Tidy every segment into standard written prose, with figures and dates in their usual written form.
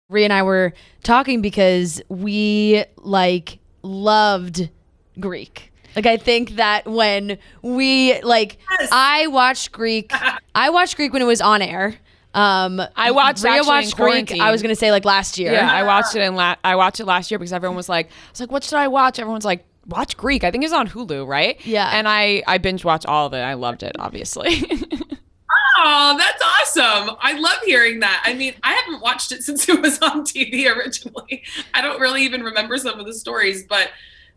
Rhea and I were talking because we like loved Greek. Like I think that when we like Yes. I watched Greek when it was on air. I watched Rhea actually in watched Greek. quarantine. I was gonna say like last year. Yeah, I watched it last year because everyone was like, I was like, what should I watch? Everyone's like, watch Greek. I think it's on Hulu, right? Yeah. And I binge watched all of it. I loved it, obviously. Oh, that's awesome. I love hearing that. I mean, I haven't watched it since it was on TV originally. I don't really even remember some of the stories, but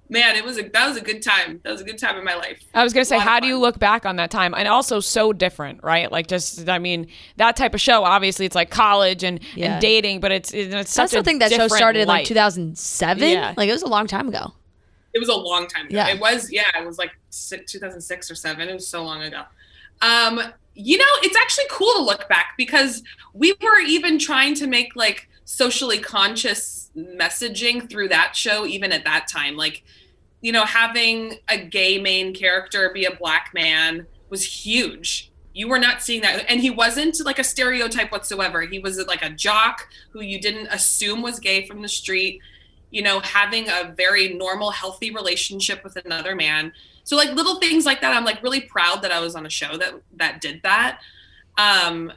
man, that was a good time. That was a good time in my life. I was gonna say, A lot of how do you fun. look back on that time? And also so different, right? Like just, I mean, that type of show. Obviously, it's like college and dating, but it's I such still a think that show different started in like life. 2007. Yeah. Like it was a long time ago. It was a long time ago. Yeah. It was like 2006 or 7. It was so long ago. It's actually cool to look back because we were even trying to make like socially conscious messaging through that show, even at that time. Like, having a gay main character be a Black man was huge. You were not seeing that. And he wasn't like a stereotype whatsoever. He was like a jock who you didn't assume was gay from the street, having a very normal, healthy relationship with another man. So like little things like that, I'm like really proud that I was on a show that did that. And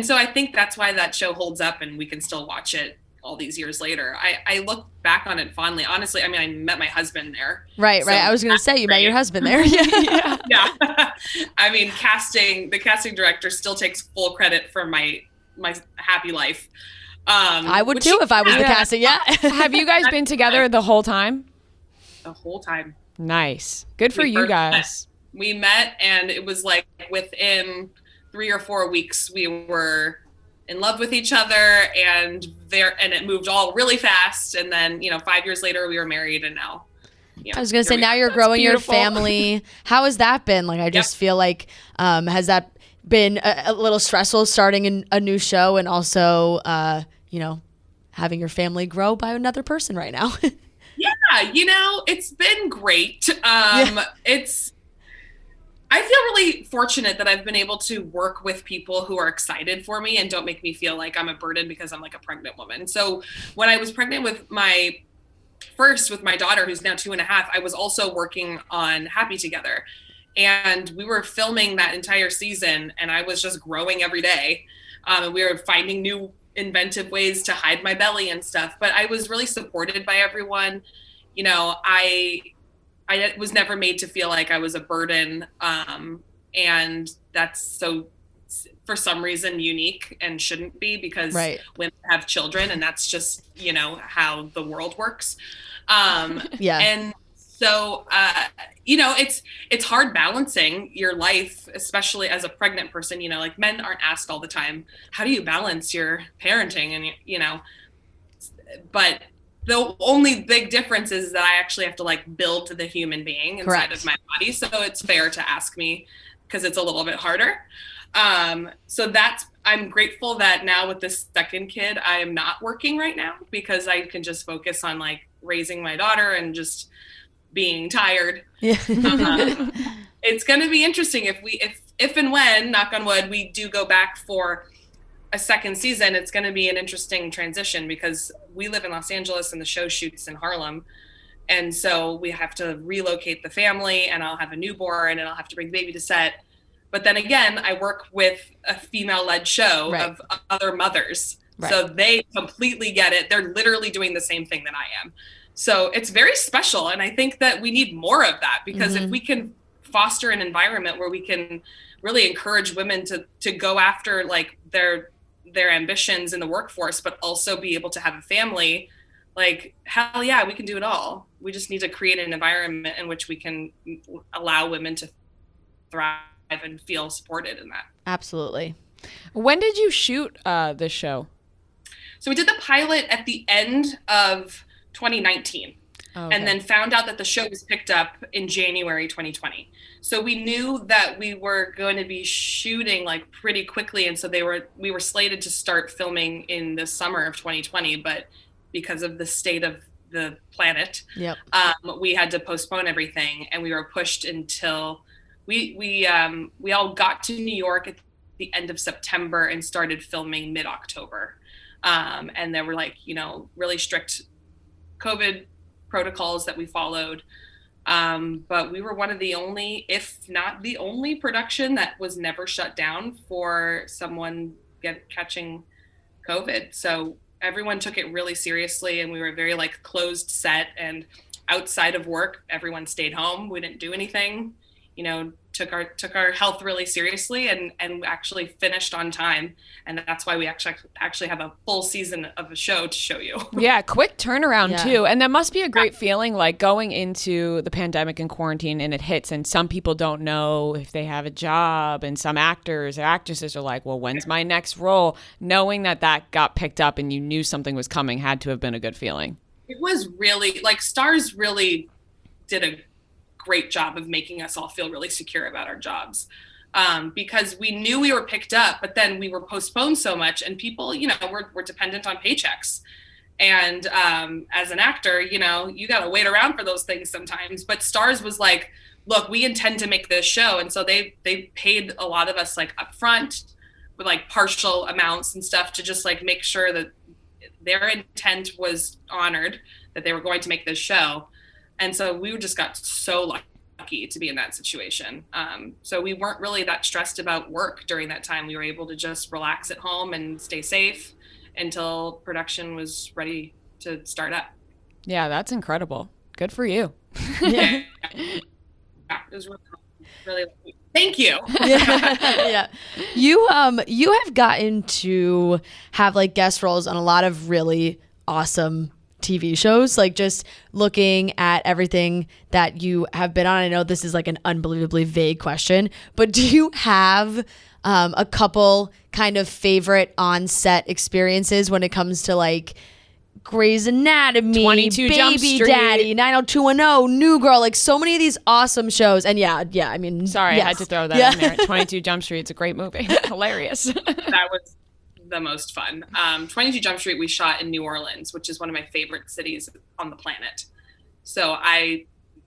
so I think that's why that show holds up and we can still watch it all these years later. I look back on it fondly. Honestly, I mean, I met my husband there. Right. So I was gonna say you met your husband there. Yeah. Yeah. I mean, the casting director still takes full credit for my happy life. I would too if I was the casting. Yeah. Have you guys been together the whole time? The whole time. Nice. Good for We you first guys. We met and it was like within 3 or 4 weeks we were in love with each other and it moved all really fast. And then, 5 years later we were married and now. I was gonna say now you're growing your beautiful. family. How has that been? Like I just feel like has that been a little stressful starting a new show and also having your family grow by another person right now? Yeah, it's been great. I feel really fortunate that I've been able to work with people who are excited for me and don't make me feel like I'm a burden because I'm like a pregnant woman. So when I was pregnant with my daughter, who's now 2.5, I was also working on Happy Together. And we were filming that entire season and I was just growing every day. And we were finding new inventive ways to hide my belly and stuff. But I was really supported by everyone. I was never made to feel like I was a burden. And that's so, for some reason, unique and shouldn't be because women have children and that's just, how the world works. Yeah. And so, it's hard balancing your life, especially as a pregnant person, like men aren't asked all the time, how do you balance your parenting? And, but the only big difference is that I actually have to like build the human being inside of my body. So it's fair to ask me because it's a little bit harder. So I'm grateful that now with this second kid, I am not working right now because I can just focus on like raising my daughter and just being tired. Yeah. It's going to be interesting if and when, knock on wood, we do go back for a second season. It's going to be an interesting transition because we live in Los Angeles and the show shoots in Harlem. And so we have to relocate the family and I'll have a newborn and I'll have to bring the baby to set. But then again, I work with a female-led show of other mothers. Right. So they completely get it. They're literally doing the same thing that I am. So it's very special. And I think that we need more of that because if we can foster an environment where we can really encourage women to go after like their ambitions in the workforce, but also be able to have a family, like, hell yeah, we can do it all. We just need to create an environment in which we can allow women to thrive and feel supported in that. Absolutely. When did you shoot this show? So we did the pilot at the end of 2019 and then found out that the show was picked up in January 2020. So we knew that we were going to be shooting like pretty quickly. And so we were slated to start filming in the summer of 2020, but because of the state of the planet, we had to postpone everything and we were pushed until we all got to New York at the end of September and started filming mid-October. And there were like, really strict COVID protocols that we followed. But we were one of the only, if not the only production that was never shut down for someone catching COVID. So everyone took it really seriously, and we were a very like closed set, and outside of work, everyone stayed home. We didn't do anything, took our health really seriously, and actually finished on time. And that's why we actually have a full season of a show to show you. Yeah, quick turnaround too. And that must be a great feeling, like going into the pandemic and quarantine and it hits, and some people don't know if they have a job, and some actors or actresses are like, well, when's my next role? Knowing that got picked up and you knew something was coming had to have been a good feeling. It was really, like, Stars really did a great job of making us all feel really secure about our jobs, because we knew we were picked up, but then we were postponed so much, and people, we're dependent on paychecks. And as an actor, you got to wait around for those things sometimes. But Stars was like, look, we intend to make this show. And so they paid a lot of us like upfront with like partial amounts and stuff to just like make sure that their intent was honored, that they were going to make this show. And so we just got so lucky to be in that situation. So we weren't really that stressed about work during that time. We were able to just relax at home and stay safe until production was ready to start up. Yeah, that's incredible. Good for you. Yeah, it was really thank you. Yeah. You have gotten to have like guest roles on a lot of really awesome TV shows. Like, just looking at everything that you have been on, I know this is like an unbelievably vague question, but do you have a couple kind of favorite on-set experiences when it comes to like Grey's Anatomy, 22 Jump Baby Street, Daddy, 90210, New Girl, like so many of these awesome shows. And I mean, sorry, yes. I had to throw that in there. 22 Jump Street, it's a great movie. Hilarious. That was the most fun. 22 Jump Street we shot in New Orleans, which is one of my favorite cities on the planet. So I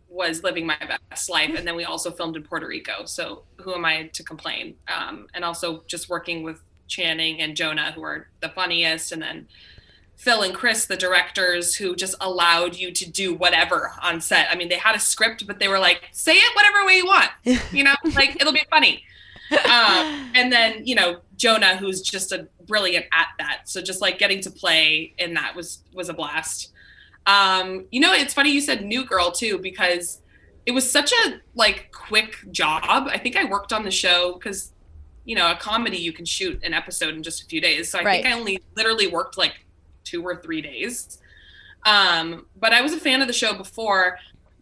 was living my best life. And then we also filmed in Puerto Rico. So who am I to complain? And also just working with Channing and Jonah, who are the funniest, and then Phil and Chris, the directors, who just allowed you to do whatever on set. I mean, they had a script, but they were like, say it whatever way you want, like it'll be funny. And then, Jonah, who's just a brilliant at that. So just like getting to play in that was a blast. It's funny you said New Girl too, because it was such a like quick job. I think I worked on the show because, a comedy, you can shoot an episode in just a few days. So I think I only literally worked like 2 or 3 days. But I was a fan of the show before,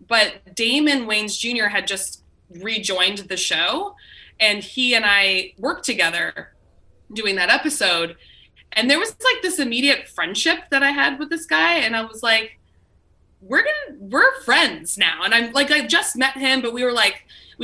but Damon Wayans Jr. had just rejoined the show, and he and I worked together doing that episode. And there was like this immediate friendship that I had with this guy. And I was like, we're friends now. And I'm like, I just met him, but we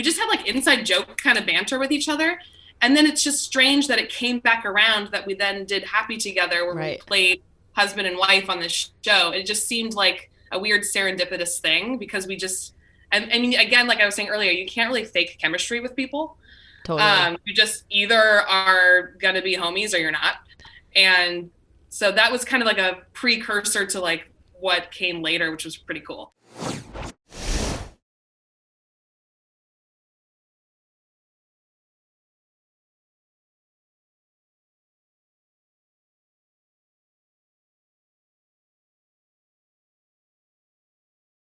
just had like inside joke kind of banter with each other. And then it's just strange that it came back around that we then did Happy Together, where we played husband and wife on this show. It just seemed like a weird serendipitous thing, because we just, I mean, again, like I was saying earlier, you can't really fake chemistry with people. Totally. You just either are going to be homies or you're not. And so that was kind of like a precursor to like what came later, which was pretty cool.